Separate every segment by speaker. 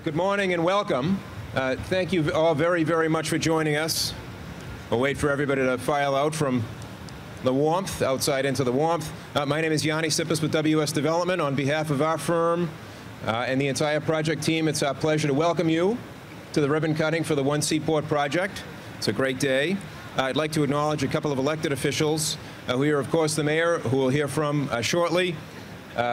Speaker 1: Good morning and welcome. Thank you all very, very much for joining us. We'll wait for everybody to file out from the warmth, outside into the warmth. My name is Yanni Sippis with WS Development. On behalf of our firm and the entire project team, it's our pleasure to welcome you to the ribbon cutting for the One Seaport project. It's a great day. I'd like to acknowledge a couple of elected officials who are, of course, the mayor, who we'll hear from shortly,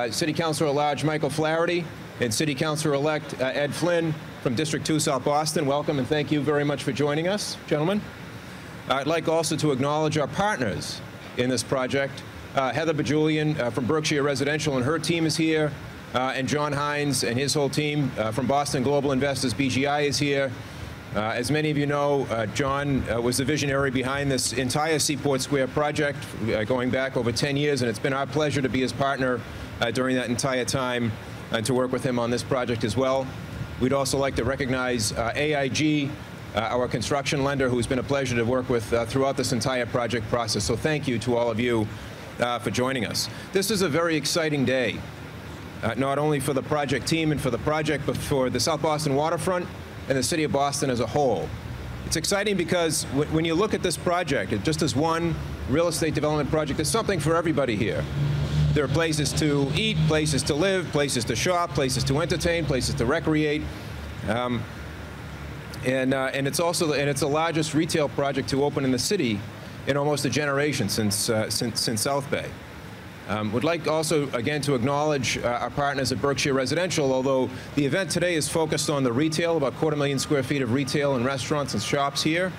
Speaker 1: City Councilor at Large Michael Flaherty, and City Councilor-elect Ed Flynn from District 2 South Boston. Welcome and thank you very much for joining us, gentlemen. I'd like also to acknowledge our partners in this project. Heather Bajulian from Berkshire Residential and her team is here, and John Hines and his whole team from Boston Global Investors BGI is here. As many of you know, John was the visionary behind this entire Seaport Square project going back over 10 years, and it's been our pleasure to be his partner during that entire time and to work with him on this project as well. We'd also like to recognize AIG, our construction lender, who's been a pleasure to work with throughout this entire project process. So thank you to all of you for joining us. This is a very exciting day, not only for the project team and for the project, but for the South Boston waterfront and the city of Boston as a whole. It's exciting because when you look at this project, just as one real estate development project, there's something for everybody here. There are places to eat, places to live, places to shop, places to entertain, places to recreate. And it's the largest retail project to open in the city in almost a generation since South Bay. Would like also, again, to acknowledge our partners at Berkshire Residential, although the event today is focused on the retail, about 250,000 square feet of retail and restaurants and shops here.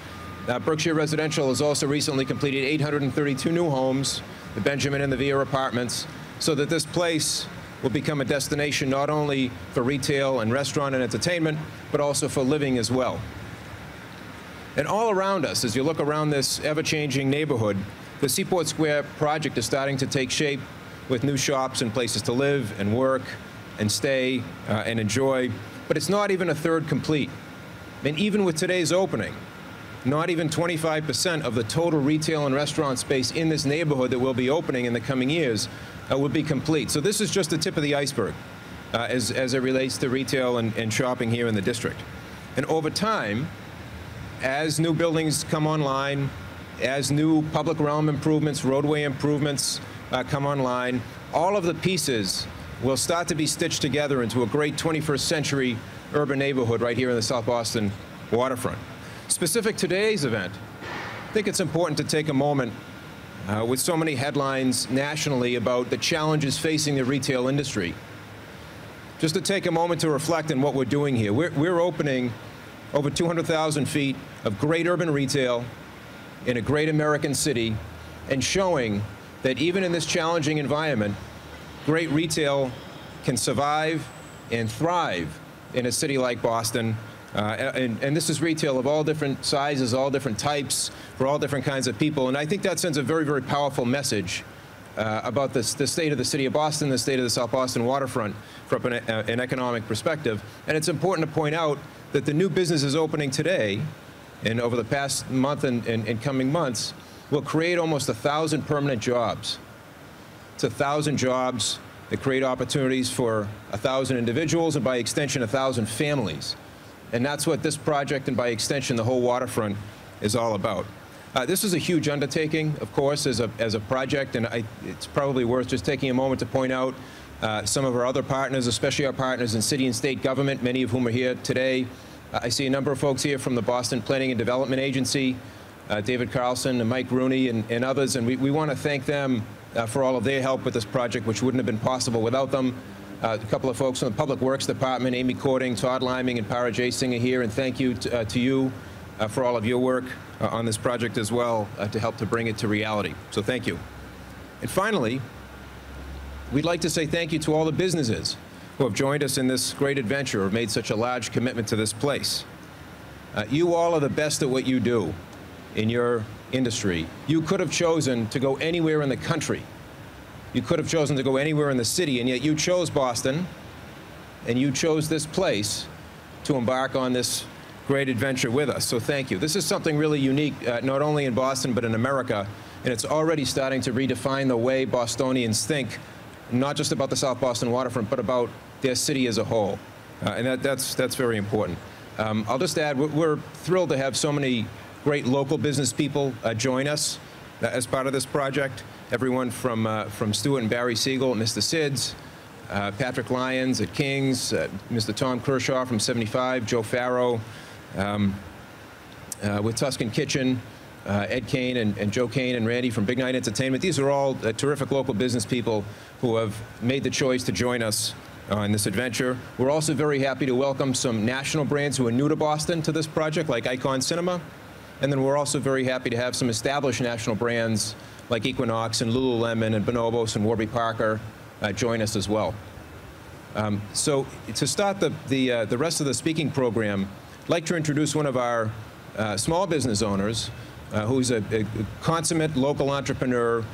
Speaker 1: Berkshire Residential has also recently completed 832 new homes, the Benjamin and the Via apartments, so that this place will become a destination not only for retail and restaurant and entertainment, but also for living as well. And all around us, as you look around this ever-changing neighborhood, the Seaport Square project is starting to take shape with new shops and places to live and work and stay and enjoy. But it's not even a third complete. And even with today's opening, not even 25% of the total retail and restaurant space in this neighborhood that will be opening in the coming years will be complete. So this is just the tip of the iceberg as it relates to retail and shopping here in the district. And over time, as new buildings come online, as new public realm improvements, roadway improvements come online, all of the pieces will start to be stitched together into a great 21st century urban neighborhood right here in the South Boston waterfront. Specific to today's event, I think it's important to take a moment with so many headlines nationally about the challenges facing the retail industry, just to take a moment to reflect on what we're doing here. We're opening over 200,000 feet of great urban retail in a great American city, and showing that even in this challenging environment, great retail can survive and thrive in a city like Boston. And this is retail of all different sizes, all different types, for all different kinds of people. And I think that sends a very, very powerful message about the state of the city of Boston, the state of the South Boston waterfront from an economic perspective. And it's important to point out that the new businesses opening today and over the past month and coming months will create almost 1,000 permanent jobs. It's 1,000 jobs that create opportunities for 1,000 individuals and by extension 1,000 families. And that's what this project and by extension the whole waterfront is all about. This is a huge undertaking, of course, as a project, and it's probably worth just taking a moment to point out some of our other partners, especially our partners in city and state government, many of whom are here today. I see a number of folks here from the Boston Planning and Development Agency, David Carlson and Mike Rooney and others, and we want to thank them for all of their help with this project, which wouldn't have been possible without them. A couple of folks from the Public Works Department, Amy Cording, Todd Liming, and Para J. Singer here, and thank you to you for all of your work on this project as well to help to bring it to reality. So thank you. And finally, we'd like to say thank you to all the businesses who have joined us in this great adventure or made such a large commitment to this place. You all are the best at what you do in your industry. You could have chosen to go anywhere in the country. You could have chosen to go anywhere in the city, and yet you chose Boston, and you chose this place to embark on this great adventure with us. So thank you. This is something really unique, not only in Boston, but in America, and it's already starting to redefine the way Bostonians think, not just about the South Boston waterfront, but about their city as a whole. and that's very important. I'll just add, we're thrilled to have so many great local business people join us as part of this project. Everyone from Stuart and Barry Siegel at Mr. Sid's, Patrick Lyons at King's, Mr. Tom Kershaw from 75, Joe Farrow with Tuscan Kitchen, Ed Kane and Joe Kane and Randy from Big Night Entertainment. These are all terrific local business people who have made the choice to join us on this adventure. We're also very happy to welcome some national brands who are new to Boston to this project, like Icon Cinema. And then we're also very happy to have some established national brands like Equinox and Lululemon and Bonobos and Warby Parker join us as well. So to start the rest of the speaking program, I'd like to introduce one of our small business owners who's a consummate local entrepreneur,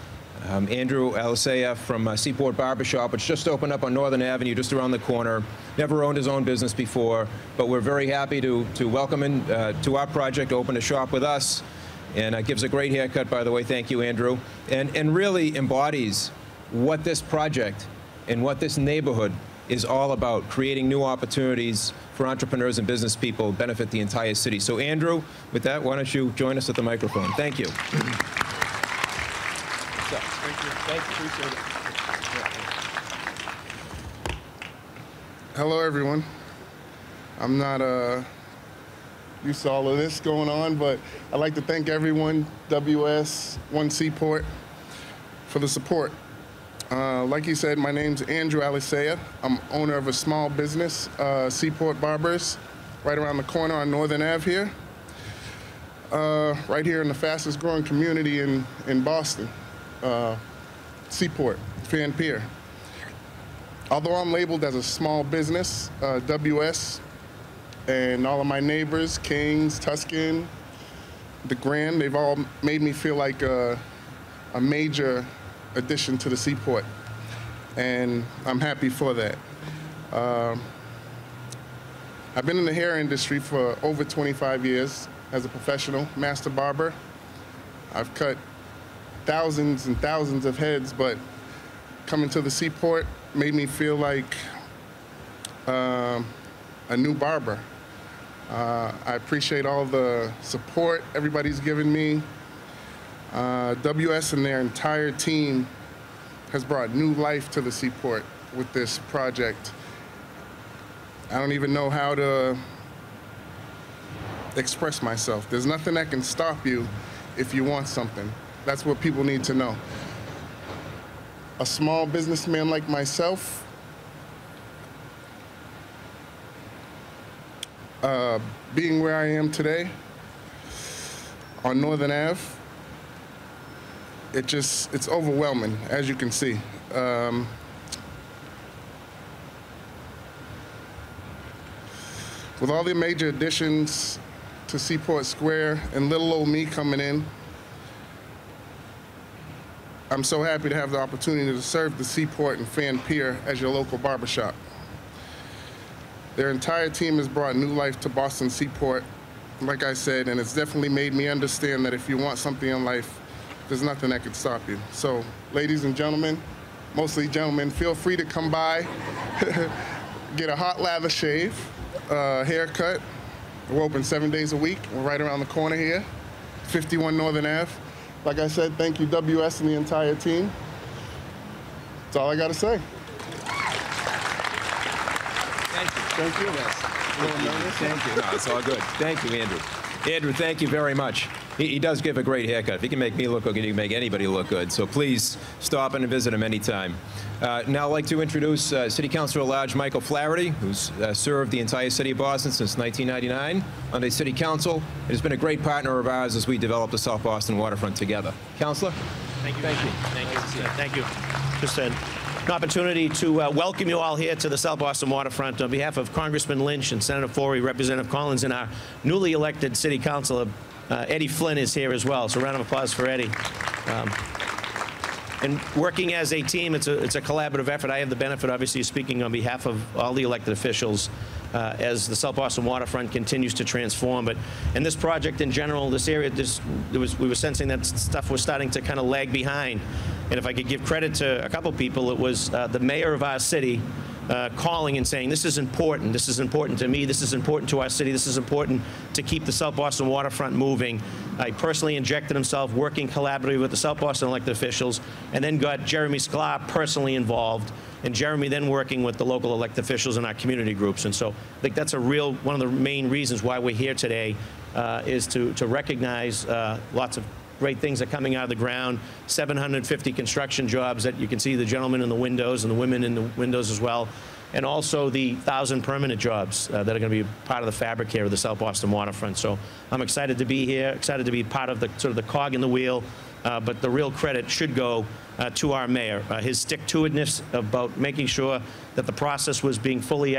Speaker 1: Andrew Alisea from Seaport Barbershop, which just opened up on Northern Avenue, just around the corner. Never owned his own business before, but we're very happy to welcome him to our project, to open a shop with us. And gives a great haircut, by the way. Thank you, Andrew. And really embodies what this project and what this neighborhood is all about, creating new opportunities for entrepreneurs and business people, benefit the entire city. So Andrew, with that, why don't you join us at the microphone? Thank you.
Speaker 2: Thank you. Thank you. Appreciate it.
Speaker 3: Hello, everyone. I'm not used to all of this going on, but I'd like to thank everyone, WS, One Seaport, for the support. Like you said, my name's Andrew Alisea. I'm owner of a small business, Seaport Barbers, right around the corner on Northern Ave here. Right here in the fastest growing community in Boston, Seaport, Fan Pier. Although I'm labeled as a small business, WS, and all of my neighbors, Kings, Tuscan, the Grand, they've all made me feel like a major addition to the Seaport, and I'm happy for that. I've been in the hair industry for over 25 years as a professional master barber. I've cut thousands and thousands of heads, but coming to the Seaport made me feel like a new barber. I appreciate all the support everybody's given me. WS and their entire team has brought new life to the Seaport with this project. I don't even know how to express myself. There's nothing that can stop you if you want something. That's what people need to know. A small businessman like myself, being where I am today on Northern Ave, it's overwhelming, as you can see. With all the major additions to Seaport Square and little old me coming in, I'm so happy to have the opportunity to serve the Seaport and Fan Pier as your local barbershop. Their entire team has brought new life to Boston Seaport, like I said, and it's definitely made me understand that if you want something in life, there's nothing that could stop you. So, ladies and gentlemen, mostly gentlemen, feel free to come by, get a hot lather shave, haircut. We're open 7 days a week. We're right around the corner here, 51 Northern Ave. Like I said, thank you, WS and the entire team. That's all I got to say.
Speaker 1: Thank you. Thank you. Yes. Thank you. No, it's all good. Thank you, Andrew. Andrew, thank you very much. He does give a great haircut. If he can make me look good, he can make anybody look good. So please stop in and visit him anytime. Now I'd like to introduce City Councilor at Large Michael Flaherty, who's served the entire city of Boston since 1999 on the City Council. He has been a great partner of ours as we develop the South Boston waterfront together. Councilor?
Speaker 2: Thank you. Thank you. Thank you. Thank you. Just an opportunity to welcome you all here to the South Boston waterfront on behalf of Congressman Lynch and Senator Forey, Representative Collins, and our newly elected City Councilor Eddie Flynn is here as well. So a round of applause for Eddie. And working as a team, it's a collaborative effort. I have the benefit, obviously, of speaking on behalf of all the elected officials as the South Boston waterfront continues to transform. But in this project in general, this area, we were sensing that stuff was starting to kind of lag behind. And if I could give credit to a couple people, it was the mayor of our city calling and saying, this is important to me, this is important to our city, this is important to keep the South Boston waterfront moving. He personally injected himself, working collaboratively with the South Boston elected officials, and then got Jeremy Sklar personally involved, and Jeremy then working with the local elected officials and our community groups. And so I think that's one of the main reasons why we're here today, is to recognize lots of great things are coming out of the ground. 750 construction jobs that you can see the gentlemen in the windows and the women in the windows as well. And also the 1,000 permanent jobs that are going to be part of the fabric here of the South Boston waterfront. So I'm excited to be here, excited to be part of the sort of the cog in the wheel. But the real credit should go to our mayor. His stick-to-itiveness about making sure that the process was being fully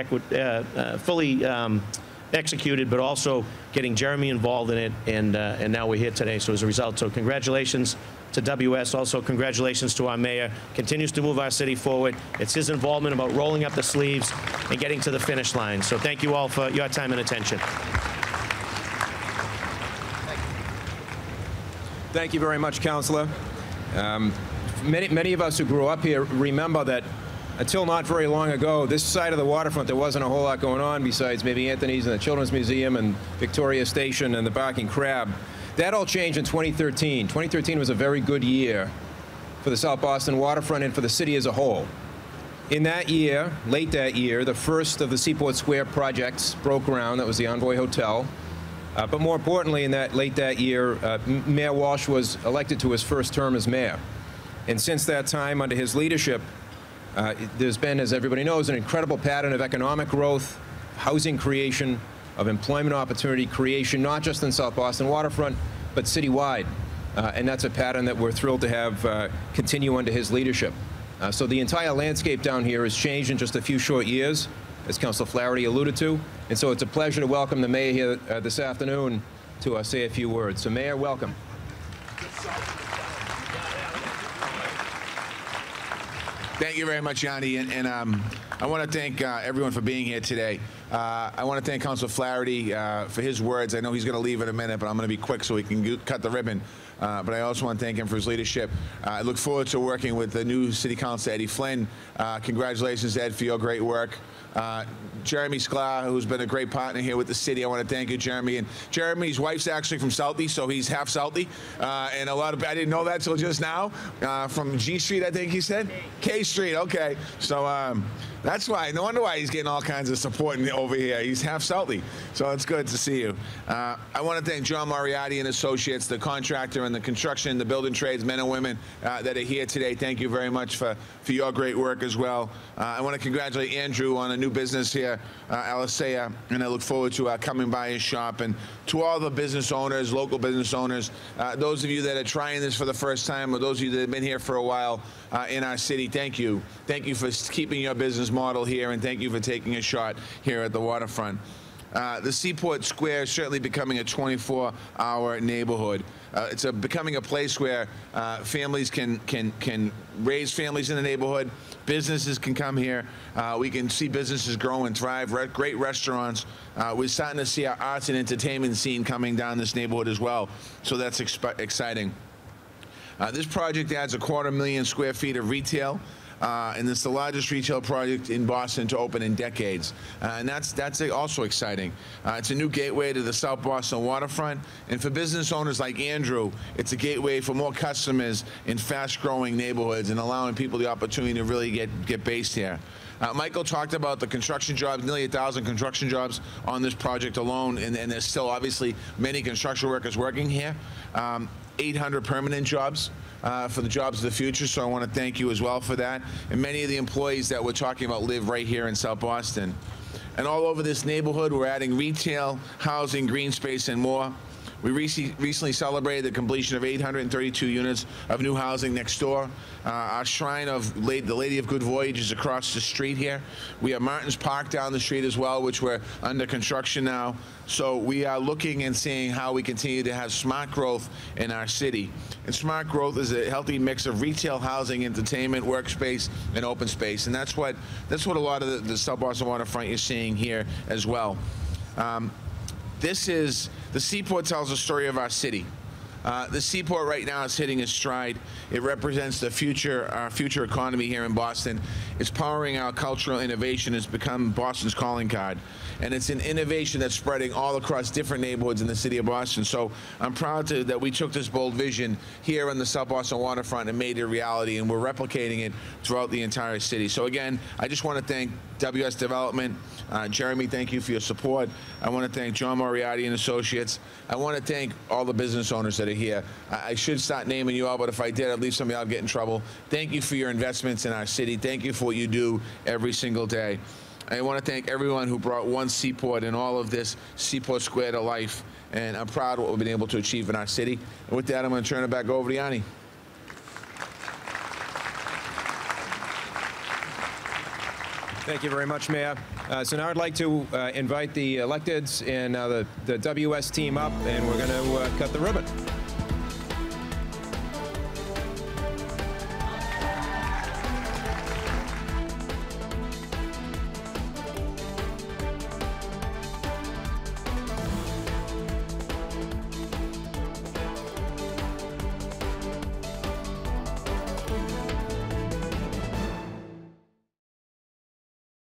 Speaker 2: executed, but also getting Jeremy involved in it, and now we're here today. So as a result, so congratulations to WS. Also, congratulations to our mayor. Continues to move our city forward. It's his involvement about rolling up the sleeves and getting to the finish line. So thank you all for your time and attention.
Speaker 1: Thank you very much, Councillor. Many of us who grew up here remember that until not very long ago, this side of the waterfront, there wasn't a whole lot going on besides maybe Anthony's and the Children's Museum and Victoria Station and the Barking Crab. That all changed in 2013. 2013 was a very good year for the South Boston waterfront and for the city as a whole. In that year, late that year, the first of the Seaport Square projects broke ground. That was the Envoy Hotel. But more importantly, late that year, Mayor Walsh was elected to his first term as mayor. And since that time, under his leadership, there's been, as everybody knows, an incredible pattern of economic growth, housing creation, of employment opportunity creation, not just in South Boston waterfront, but citywide. And that's a pattern that we're thrilled to have continue under his leadership. So the entire landscape down here has changed in just a few short years, as Councilor Flaherty alluded to. And so it's a pleasure to welcome the mayor here this afternoon to say a few words. So Mayor, welcome.
Speaker 4: Thank you very much, Yanni, and I want to thank everyone for being here today. I want to thank Councilor Flaherty for his words. I know he's going to leave in a minute, but I'm going to be quick so he can cut the ribbon. But I also want to thank him for his leadership. I look forward to working with the new City Councilor, Eddie Flynn. Congratulations, Ed, for your great work. Jeremy Sklar, who's been a great partner here with the city. I want to thank you, Jeremy. And Jeremy's wife's actually from Southie, so he's half Southie. And I didn't know that till just now. From G Street, I think he said? K Street, okay. So that's why, no wonder why he's getting all kinds of support over here. He's half Southie, so it's good to see you. I want to thank John Moriarty and Associates, the contractor and the construction, the building trades, men and women that are here today. Thank you very much for your great work as well. I want to congratulate Andrew on a new business here, Alisea, and I look forward to coming by his shop. And to all the business owners, local business owners, those of you that are trying this for the first time, or those of you that have been here for a while in our city, thank you. Thank you for keeping your business model here, and thank you for taking a shot here at the waterfront. The Seaport Square is certainly becoming a 24-hour neighborhood. It's becoming a place where families can raise families in the neighborhood. Businesses can come here. We can see businesses grow and thrive. Great restaurants. We're starting to see our arts and entertainment scene coming down this neighborhood as well. So that's exciting. This project adds 250,000 square feet of retail. And it's the largest retail project in Boston to open in decades. And that's also exciting. It's a new gateway to the South Boston waterfront. And for business owners like Andrew, it's a gateway for more customers in fast-growing neighborhoods and allowing people the opportunity to really get based here. Michael talked about the construction jobs, nearly 1,000 construction jobs on this project alone, and there's still obviously many construction workers working here. 800 permanent jobs for the jobs of the future, so I want to thank you as well for that. And many of the employees that we're talking about live right here in South Boston. And all over this neighborhood, we're adding retail, housing, green space, and more. We recently celebrated the completion of 832 units of new housing next door. Our shrine of the Lady of Good Voyage is across the street here. We have Martin's Park down the street as well, which we're under construction now. So we are looking and seeing how we continue to have smart growth in our city. And smart growth is a healthy mix of retail, housing, entertainment, workspace, and open space. And that's what a lot of the South Boston waterfront you're seeing here as well. The Seaport tells the story of our city. The Seaport right now is hitting its stride. It represents the future, our future economy here in Boston. It's powering our cultural innovation. It's become Boston's calling card. And it's an innovation that's spreading all across different neighborhoods in the city of Boston. So I'm proud that we took this bold vision here on the South Boston waterfront and made it a reality, and we're replicating it throughout the entire city. So again, I just want to thank WS Development. Jeremy, thank you for your support. I want to thank John Moriarty and Associates. I want to thank all the business owners that are here. I should start naming you all, but if I did, I'd leave some of y'all get in trouble. Thank you for your investments in our city. Thank you for what you do every single day. I want to thank everyone who brought One Seaport and all of this Seaport Square to life. And I'm proud of what we've been able to achieve in our city. And with that, I'm going to turn it back over to Yanni.
Speaker 1: Thank you very much, Mayor. So now I'd like to invite the electeds and the WS team up, and we're going to cut the ribbon.